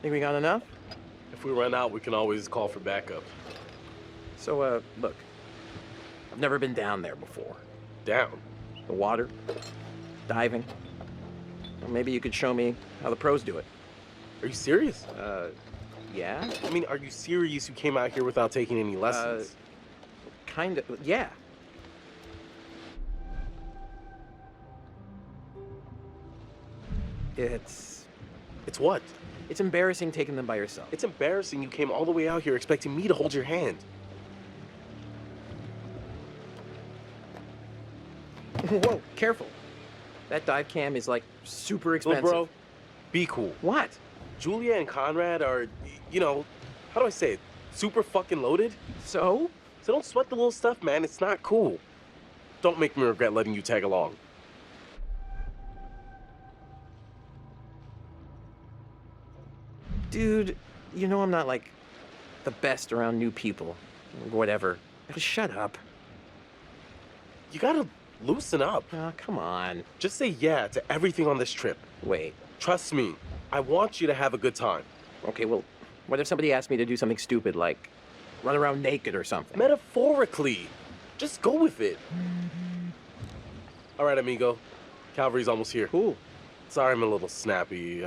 Think we got enough? If we run out, we can always call for backup. So, look. I've never been down there before. Down? The water, diving. Or maybe you could show me how the pros do it. Are you serious? Yeah? I mean, are you serious you came out here without taking any lessons? Kind of, yeah. It's what? It's embarrassing taking them by yourself. It's embarrassing you came all the way out here expecting me to hold your hand. Whoa, careful. That dive cam is like super expensive. Little bro, be cool. What? Julia and Conrad are, you know, how do I say it? Super fucking loaded. So? So don't sweat the little stuff, man. It's not cool. Don't make me regret letting you tag along. Dude, you know I'm not like the best around new people. Whatever. Just shut up. You gotta loosen up. Oh, come on. Just say yeah to everything on this trip. Wait. Trust me, I want you to have a good time. Okay, well, what if somebody asked me to do something stupid like run around naked or something? Metaphorically. Just go with it. All right, amigo. Calvary's almost here. Cool. Sorry I'm a little snappy.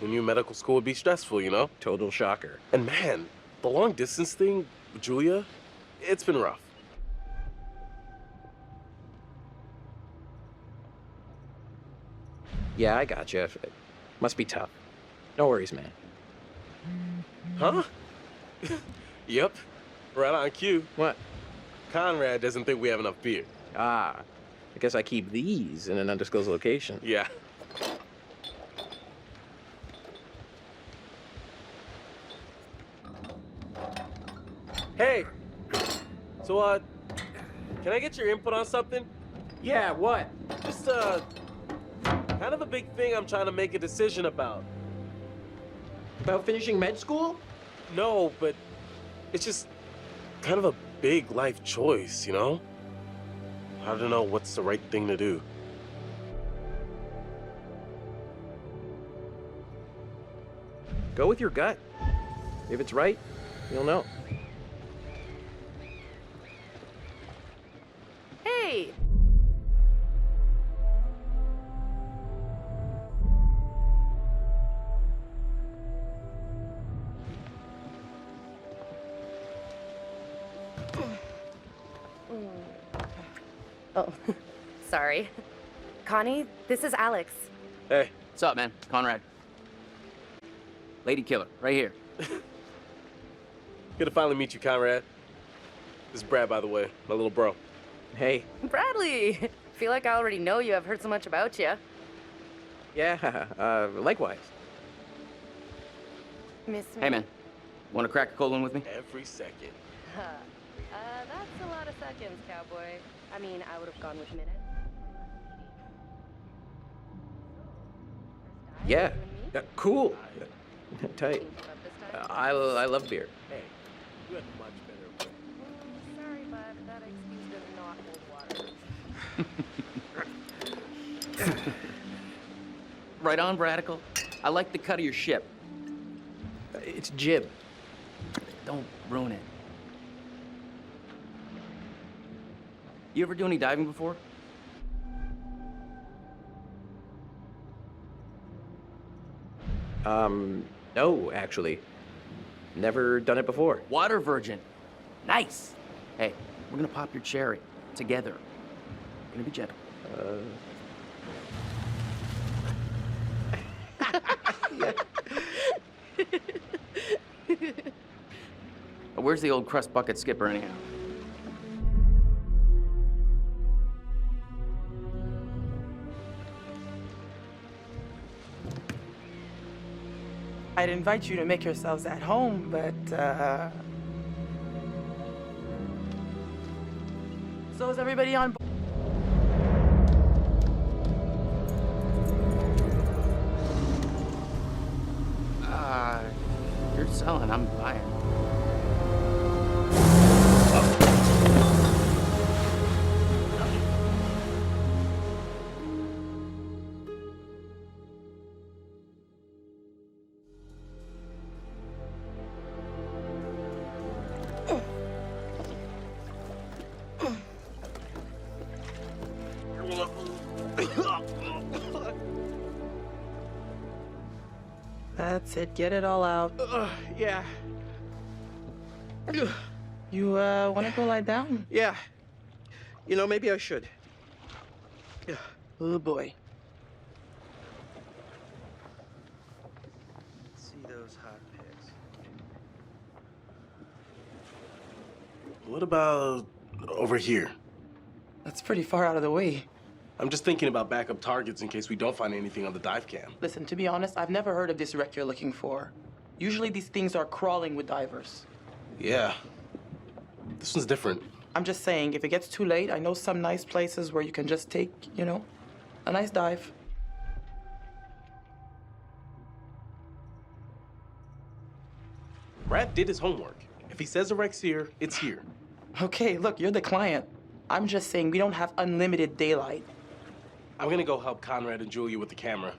Who knew medical school would be stressful, you know? Total shocker. And man, the long distance thing with Julia, it's been rough. Yeah, I gotcha. It must be tough. No worries, man. Huh? Yep. Right on cue. What? Conrad doesn't think we have enough beer. Ah, I guess I keep these in an undisclosed location. Yeah. Hey! So, can I get your input on something? Yeah, what? Just, kind of a big thing I'm trying to make a decision about. About finishing med school? No, but it's just kind of a big life choice, you know? I don't know what's the right thing to do. Go with your gut. If it's right, you'll know. Hey! Oh, sorry. Connie, this is Alex. Hey. What's up, man? Conrad. Lady killer, right here. Good to finally meet you, Conrad. This is Brad, by the way, my little bro. Hey. Bradley! Feel like I already know you. I've heard so much about you. Yeah, likewise. Miss me? Hey, man. Want to crack a cold one with me? Every second. That's a lot of seconds, cowboy. I mean, I would have gone with minutes. Yeah. Cool. Tight. Change it up this time? I love beer. Hey, you had much better. Sorry, bud. That excuse does not hold water. Right on, Bradical. I like the cut of your ship. It's jib. Don't ruin it. You ever do any diving before? No, actually. Never done it before. Water virgin. Nice. Hey, we're gonna pop your cherry. Together. Gonna be gentle. Where's the old crust bucket skipper, anyhow? I'd invite you to make yourselves at home, but, So is everybody on board? You're selling, I'm buying. That's it. Get it all out. Yeah. You want to go lie down? Yeah. You know, maybe I should. Yeah. Oh boy. See those hot pics. What about over here? That's pretty far out of the way. I'm just thinking about backup targets in case we don't find anything on the dive cam. Listen, to be honest, I've never heard of this wreck you're looking for. Usually these things are crawling with divers. Yeah. This one's different. I'm just saying, if it gets too late, I know some nice places where you can just take, you know, a nice dive. Brad did his homework. If he says the wreck's here, it's here. Okay, look, you're the client. I'm just saying we don't have unlimited daylight. I'm gonna go help Conrad and Julia with the camera.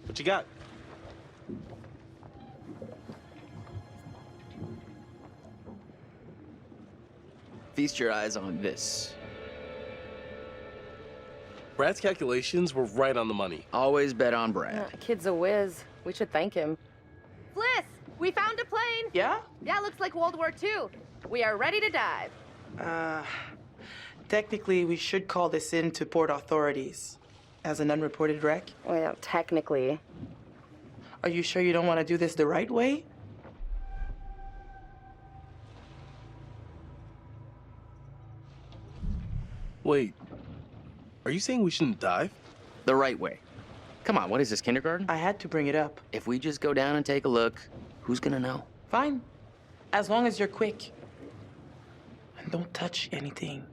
What you got? Feast your eyes on this. Brad's calculations were right on the money. Always bet on Brad. Kid's a whiz. We should thank him. Bliss, we found a plane. Yeah? Yeah, looks like World War II. We are ready to dive. Technically, we should call this in to port authorities as an unreported wreck. Well, technically. Are you sure you don't want to do this the right way? Wait, are you saying we shouldn't dive? The right way. Come on, what is this, kindergarten? I had to bring it up. If we just go down and take a look, who's gonna know? Fine. As long as you're quick. And don't touch anything.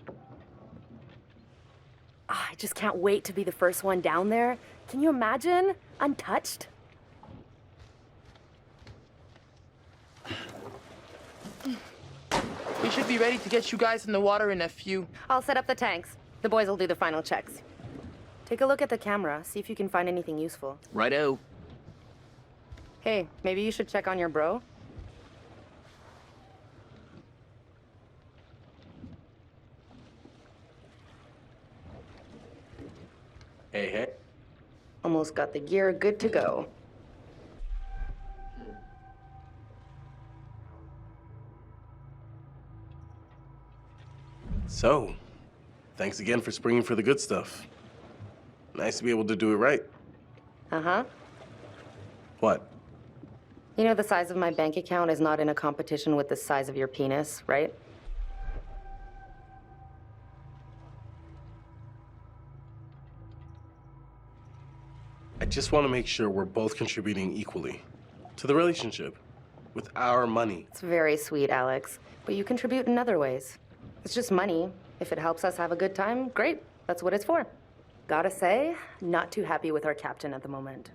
I just can't wait to be the first one down there. Can you imagine? Untouched? We should be ready to get you guys in the water in a few. I'll set up the tanks. The boys will do the final checks. Take a look at the camera, see if you can find anything useful. Righto. Hey, maybe you should check on your bro? Hey. Almost got the gear good to go. So, thanks again for springing for the good stuff. Nice to be able to do it right. Uh-huh. What? You know the size of my bank account is not in a competition with the size of your penis, right? I just want to make sure we're both contributing equally to the relationship with our money. It's very sweet, Alex. But you contribute in other ways. It's just money. If it helps us have a good time, great. That's what it's for. Gotta say, not too happy with our captain at the moment.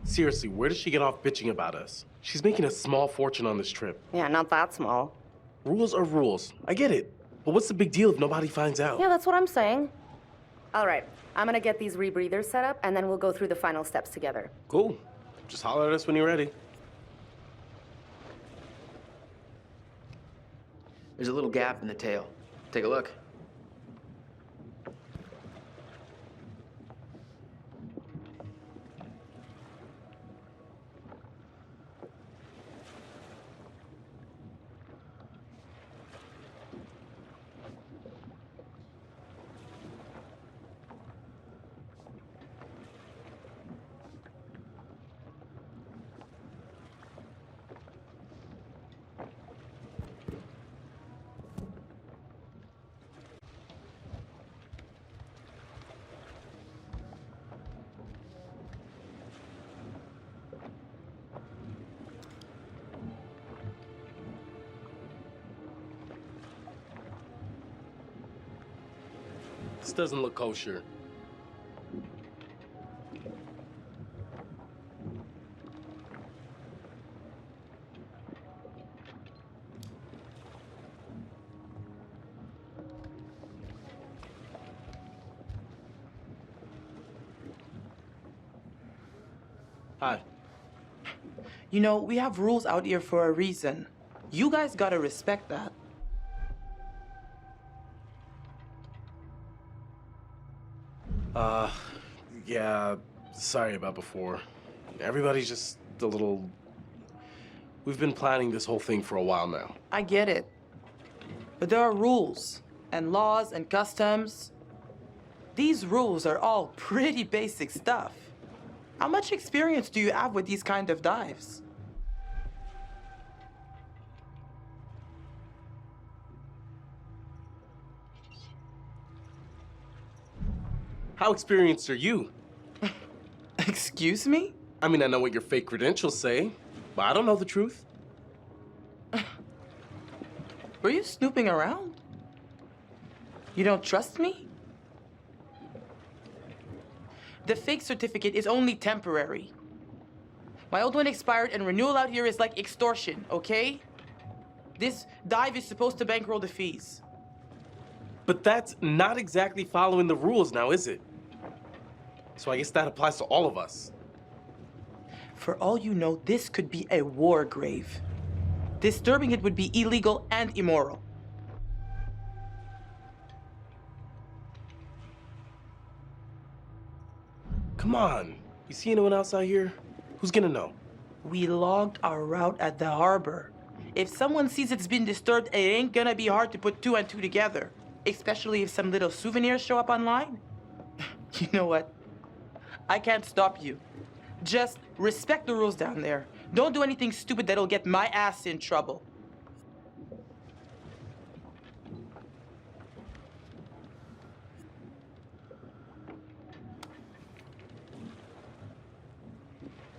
Seriously, where did she get off bitching about us? She's making a small fortune on this trip. Yeah, not that small. Rules are rules. I get it. But what's the big deal if nobody finds out? Yeah, that's what I'm saying. All right, I'm gonna get these rebreathers set up, and then we'll go through the final steps together. Cool. Just holler at us when you're ready. There's a little gap in the tail. Take a look. This doesn't look kosher. Hi. You know, we have rules out here for a reason. You guys gotta respect that. Yeah, sorry about before. Everybody's just a little... We've been planning this whole thing for a while now. I get it. But there are rules and laws and customs. These rules are all pretty basic stuff. How much experience do you have with these kind of dives? How experienced are you? Excuse me? I mean, I know what your fake credentials say, but I don't know the truth. Were you snooping around? You don't trust me? The fake certificate is only temporary. My old one expired and renewal out here is like extortion, okay? This dive is supposed to bankroll the fees. But that's not exactly following the rules now, is it? So I guess that applies to all of us. For all you know, this could be a war grave. Disturbing it would be illegal and immoral. Come on. You see anyone else out here? Who's gonna know? We logged our route at the harbor. If someone sees it's been disturbed, it ain't gonna be hard to put two and two together. Especially if some little souvenirs show up online. You know what? I can't stop you. Just respect the rules down there. Don't do anything stupid that'll get my ass in trouble.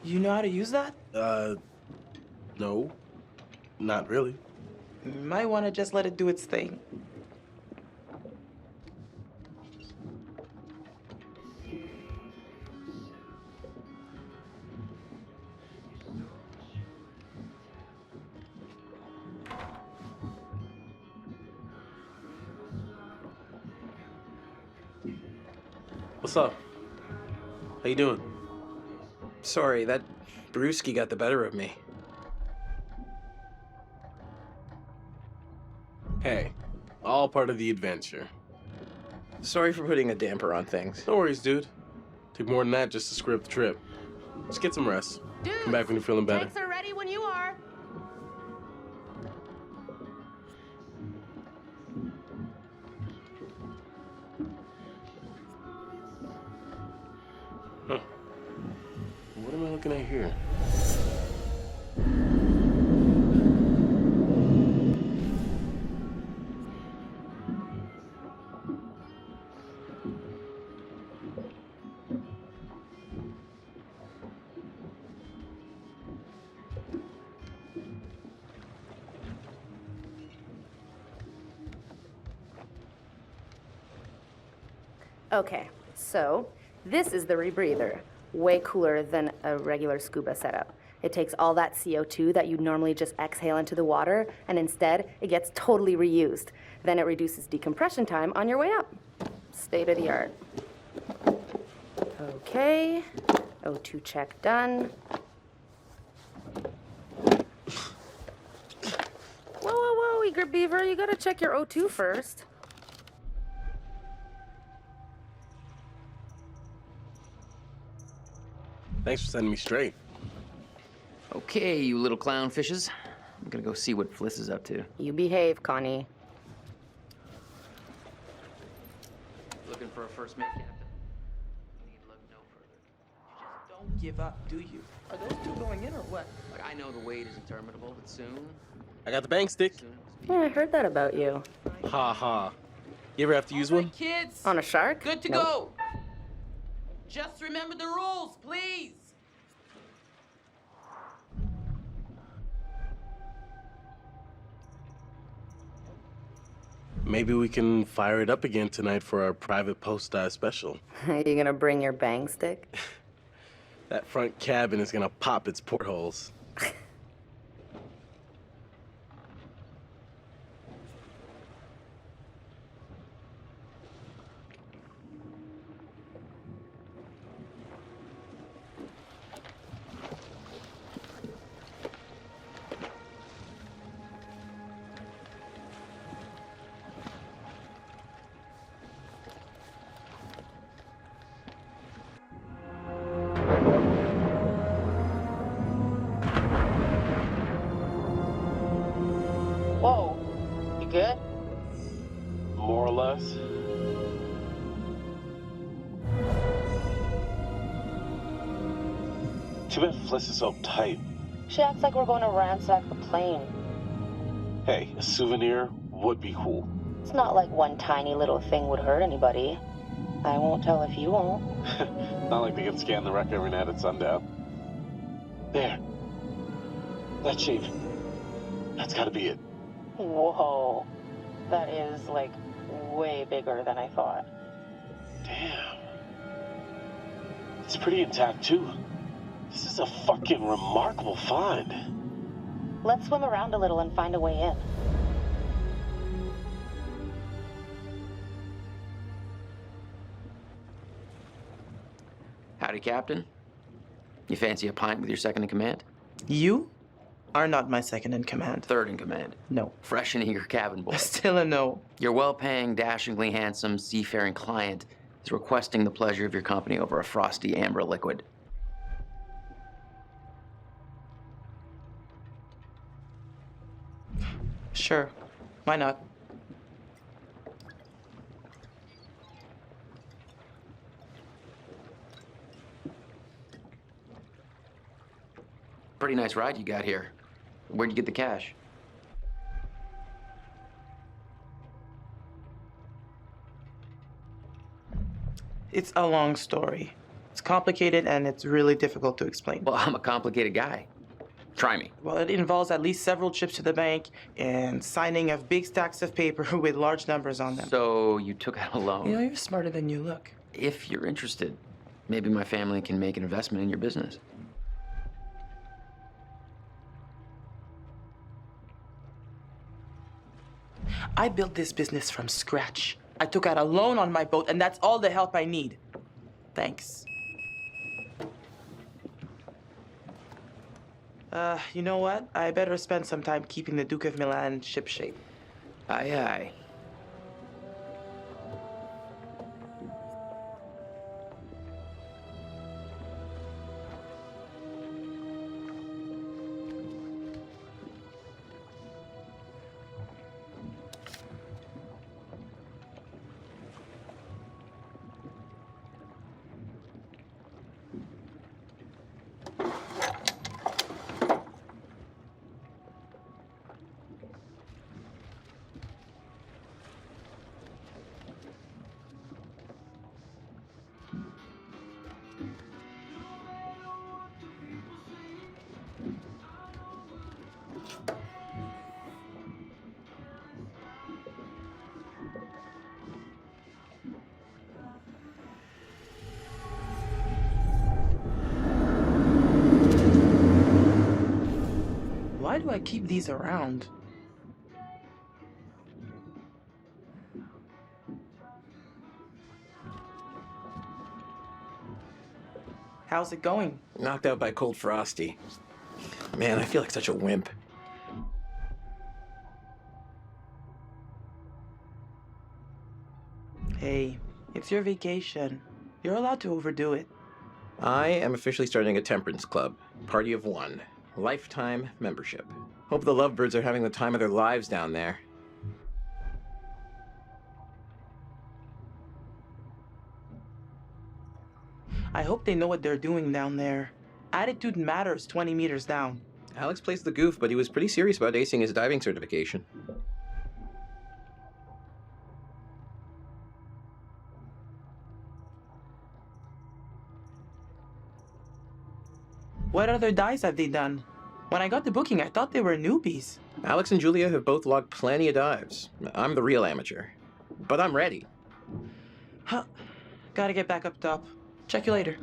You know how to use that? No. Not really. You might want to just let it do its thing. What's up? How you doing? Sorry, that brewski got the better of me. Hey, all part of the adventure. Sorry for putting a damper on things. No worries, dude. Took more than that just to screw up the trip. Just get some rest. Dude, Come back when you're feeling better. tanks are ready when you are. Huh. What am I looking at here? Okay, so this is the rebreather. Way cooler than a regular scuba setup. It takes all that CO2 that you'd normally just exhale into the water, and instead, it gets totally reused. Then it reduces decompression time on your way up. State of the art. Okay, O2 check done. Whoa, Eager Beaver, you gotta check your O2 first. Thanks for setting me straight. Okay, you little clownfishes. I'm gonna go see what Fliss is up to. You behave, Connie. Looking for a first mate, Captain? Need look no further. Just don't give up, do you? Are those two going in or what? Look, I know the wait is interminable, but soon, I got the bang stick. Yeah, I heard that about you. Ha ha. You ever have to use All right, one? kids. On a shark? Good to Nope. go. Just remember the rules, please. Maybe we can fire it up again tonight for our private post-dive special. Are you gonna bring your bang stick? That front cabin is gonna pop its portholes. Fliss? Too bad Fliss is so uptight. She acts like we're going to ransack the plane. Hey, a souvenir would be cool. It's not like one tiny little thing would hurt anybody. I won't tell if you won't. Not like they can scan the wreck every night at sundown. There. That shape. That's gotta be it. Whoa. That is, like, way bigger than I thought. Damn. It's pretty intact, too. This is a fucking remarkable find. Let's swim around a little and find a way in. Howdy, Captain. You fancy a pint with your second in command? You are not my second in command. Third in command. No. Fresh and eager cabin boy. Still a no. Your well-paying, dashingly handsome, seafaring client is requesting the pleasure of your company over a frosty amber liquid. Sure. Why not? Pretty nice ride you got here. Where'd you get the cash? It's a long story. It's complicated and it's really difficult to explain. Well, I'm a complicated guy. Try me. Well, it involves at least several trips to the bank and signing of big stacks of paper with large numbers on them. So you took out a loan. You know, you're smarter than you look. If you're interested, maybe my family can make an investment in your business. I built this business from scratch. I took out a loan on my boat, and that's all the help I need. Thanks. You know what? I better spend some time keeping the Duke of Milan shipshape. Aye, aye. Why do I keep these around? How's it going? Knocked out by cold frosty. Man, I feel like such a wimp. Hey, it's your vacation. You're allowed to overdo it. I am officially starting a temperance club. Party of one. Lifetime membership. Hope the lovebirds are having the time of their lives down there. I hope they know what they're doing down there. Attitude matters 20 meters down. Alex plays the goof, but he was pretty serious about acing his diving certification. What other dives have they done? When I got the booking, I thought they were newbies. Alex and Julia have both logged plenty of dives. I'm the real amateur. But I'm ready. Huh. Gotta get back up top. Check you later.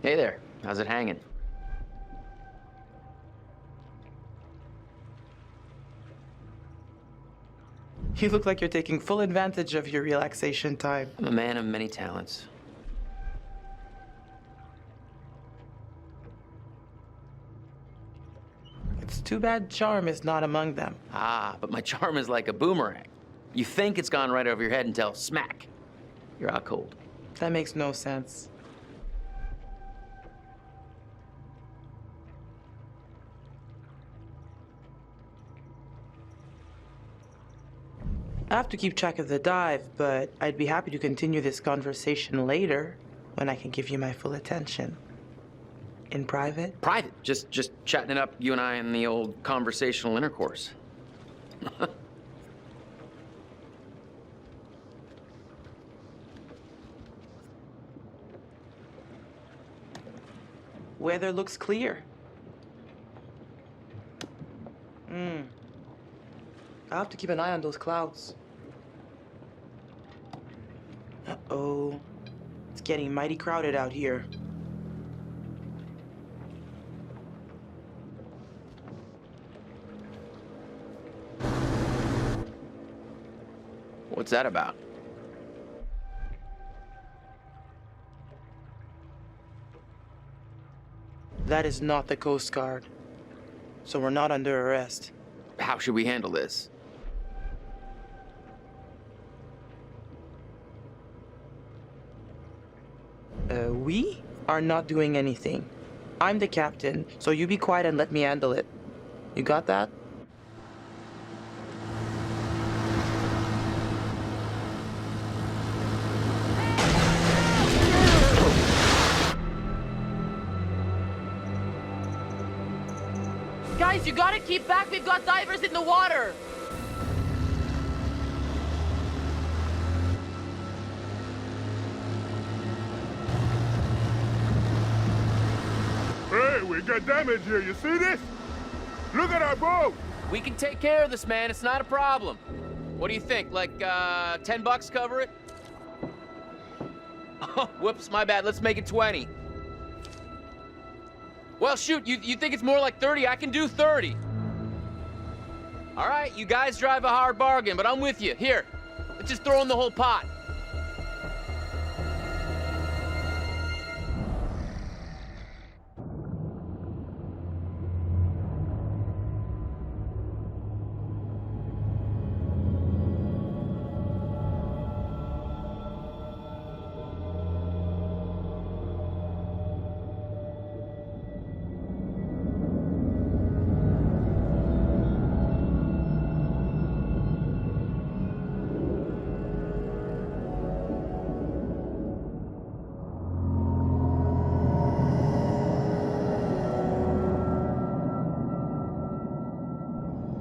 Hey there. How's it hanging? You look like you're taking full advantage of your relaxation time. I'm a man of many talents. It's too bad charm is not among them. Ah, but my charm is like a boomerang. You think it's gone right over your head until smack, you're out cold. That makes no sense. I have to keep track of the dive, but I'd be happy to continue this conversation later when I can give you my full attention. In private? Private, just chatting it up, you and I in the old conversational intercourse. Weather looks clear. I'll have to keep an eye on those clouds. Uh-oh. It's getting mighty crowded out here. What's that about? That is not the Coast Guard. So we're not under arrest. How should we handle this? We are not doing anything. I'm the captain, so you be quiet and let me handle it. You got that? Guys, you gotta keep back. We've got divers in the water. Hey, we got damage here. You see this? Look at our boat. We can take care of this, man. It's not a problem. What do you think? Like, $10 cover it? Oh, whoops, my bad. Let's make it 20. Well, shoot, you think it's more like 30? I can do 30. All right, you guys drive a hard bargain, but I'm with you. Here, let's just throw in the whole pot.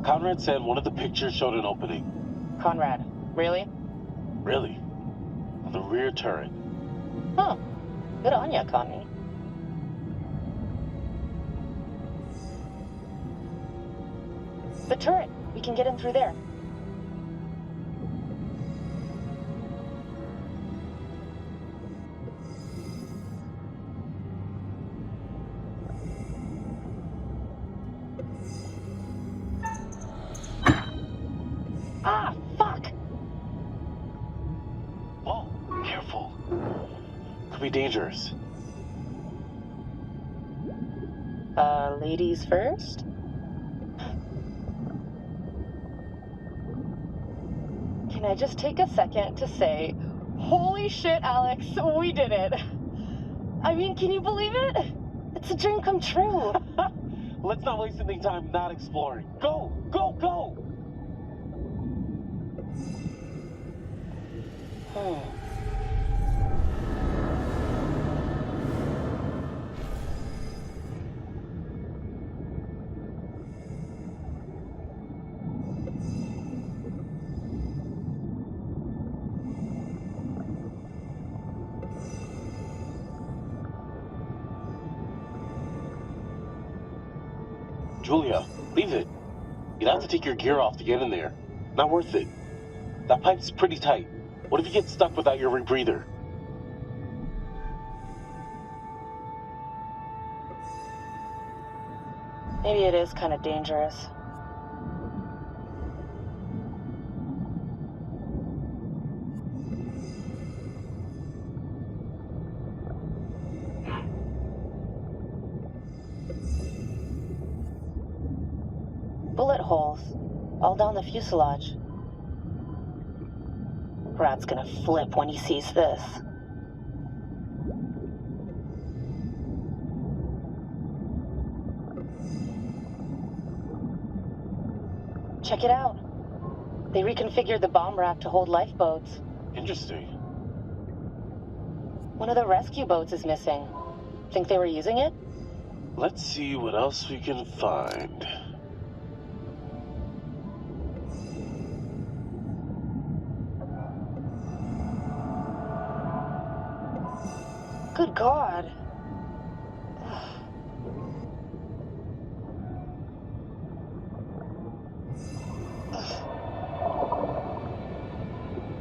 Conrad said one of the pictures showed an opening. Conrad, really? Really? On the rear turret. Huh. Good on ya, Connie. The turret. We can get in through there. Ah, fuck! Whoa, careful. Could be dangerous. Ladies first? Can I just take a second to say, holy shit, Alex, we did it. I mean, can you believe it? It's a dream come true. Let's not waste any time not exploring. Go, go, go! Julia, leave it. You'd have to take your gear off to get in there. Not worth it. That pipe's pretty tight. What if you get stuck without your rebreather? Maybe it is kind of dangerous. Bullet holes. All down the fuselage. Brad's gonna flip when he sees this. Check it out. They reconfigured the bomb rack to hold lifeboats. Interesting. One of the rescue boats is missing. Think they were using it? Let's see what else we can find. Good God.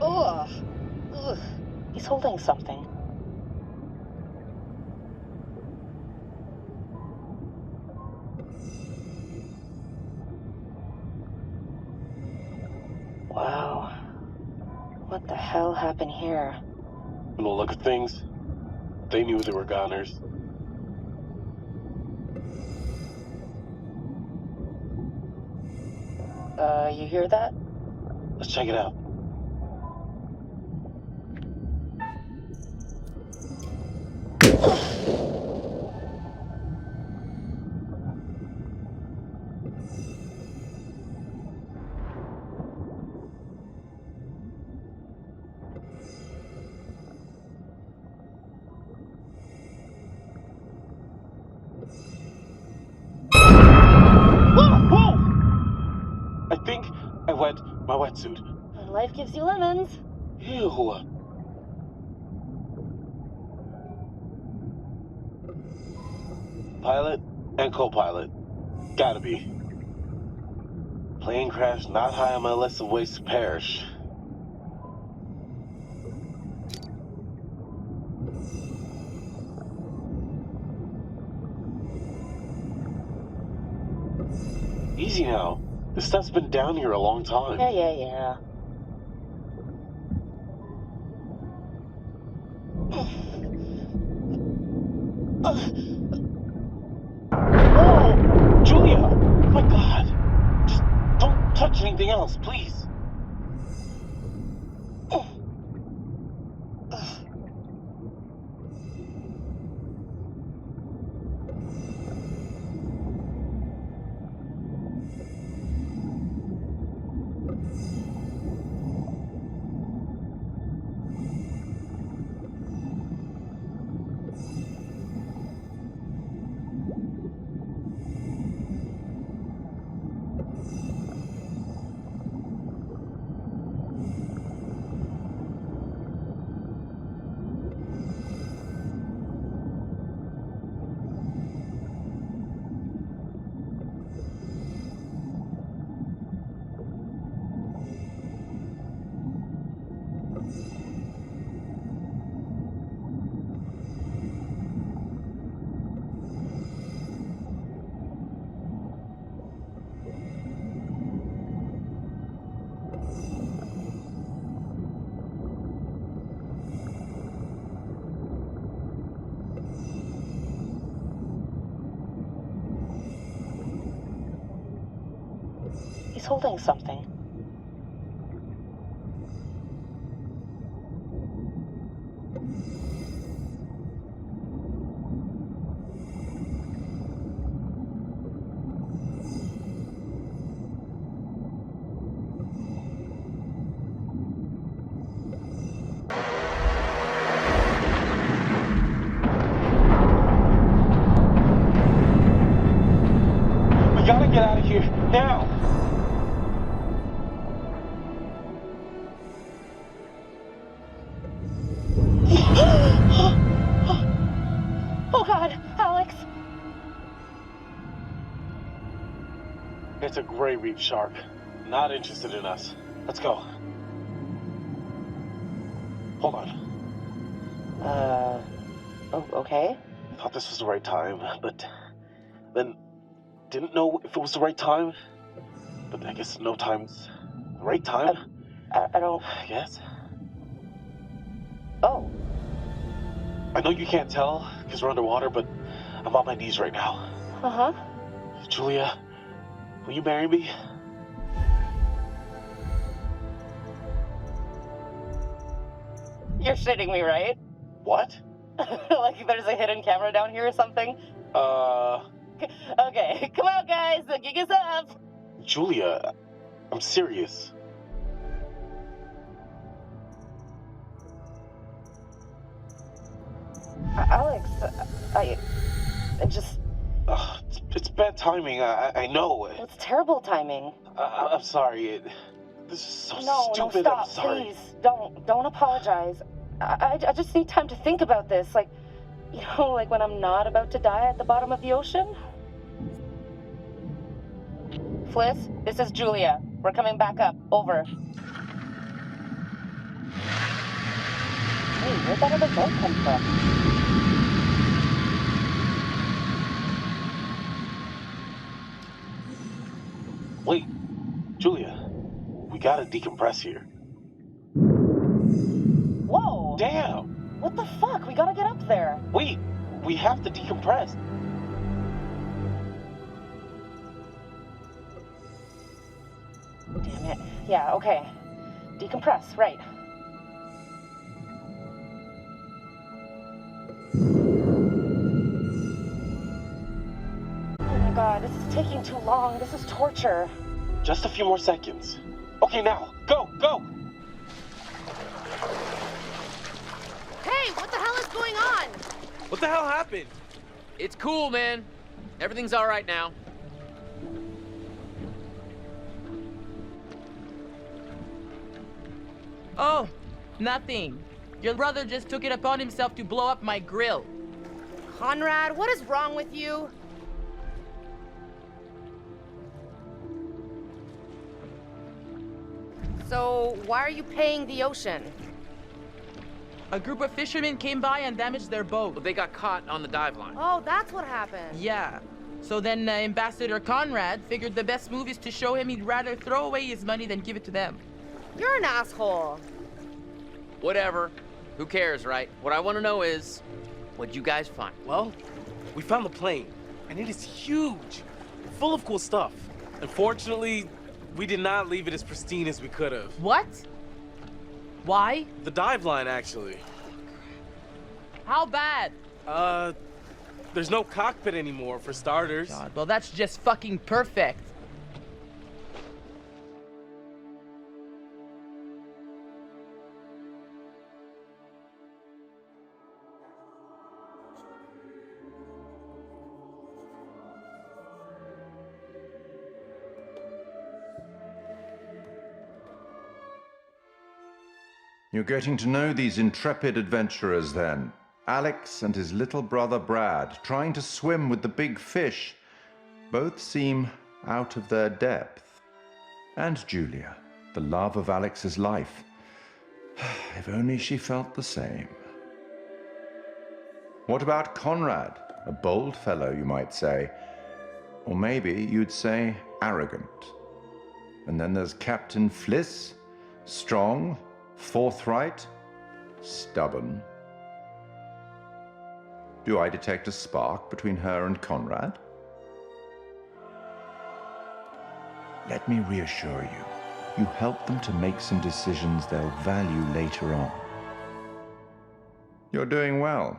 Ugh. Ugh. He's holding something. Wow. What the hell happened here? From the look of things, they knew they were goners. You hear that? Let's check it out. Whoa! I think I wet my wetsuit. When life gives you lemons. Ew. Pilot and co-pilot. Gotta be. Plane crash not high on my list of ways to perish. Easy now. This stuff's been down here a long time. Yeah. Whoa! Julia! Oh my God! Just don't touch anything else, please. He's holding something. We gotta get out of here now. Oh God, Alex! It's a gray reef shark. Not interested in us. Let's go. Hold on. Oh, okay. Thought this was the right time, but then didn't know if it was the right time, but I guess no time's the right time. I don't... Yes. Oh. I know you can't tell because we're underwater, but I'm on my knees right now. Uh-huh. Julia, will you marry me? You're shitting me, right? What? Like there's a hidden camera down here or something? Okay, come on, guys. The gig is up. Julia, I'm serious. Alex, I just... It's bad timing, I know. It's terrible timing. I'm sorry. This is so No, stupid. stop, I'm sorry. please. Don't apologize. I just need time to think about this. Like, you know, like when I'm not about to die at the bottom of the ocean. Fliss, this is Julia. We're coming back up. Over. Hey, where'd that other boat come from? Wait, Julia, we gotta decompress here. Whoa! Damn! What the fuck? We gotta get up there. Wait, we have to decompress. Damn it. Yeah, okay. Decompress, right. Oh my god, this is taking too long. This is torture. Just a few more seconds. Okay, now, go, go! Hey, what the hell is going on? What the hell happened? It's cool, man. Everything's all right now. Oh, nothing. Your brother just took it upon himself to blow up my grill. Conrad, what is wrong with you? So, why are you paying the ocean? A group of fishermen came by and damaged their boat. Well, they got caught on the dive line. Oh, that's what happened. Yeah. So then Ambassador Conrad figured the best move is to show him he'd rather throw away his money than give it to them. You're an asshole. Whatever. Who cares, right? What I want to know is, what'd you guys find? Well, we found the plane, and it is huge, full of cool stuff. Unfortunately, we did not leave it as pristine as we could have. What? Why? The dive line, actually. How bad? There's no cockpit anymore, for starters. God, well, that's just fucking perfect. You're getting to know these intrepid adventurers then. Alex and his little brother Brad, trying to swim with the big fish. Both seem out of their depth. And Julia, the love of Alex's life. If only she felt the same. What about Conrad? A bold fellow, you might say. Or maybe you'd say arrogant. And then there's Captain Fliss, strong, forthright, stubborn. Do I detect a spark between her and Conrad? Let me reassure you, you help them to make some decisions they'll value later on. You're doing well.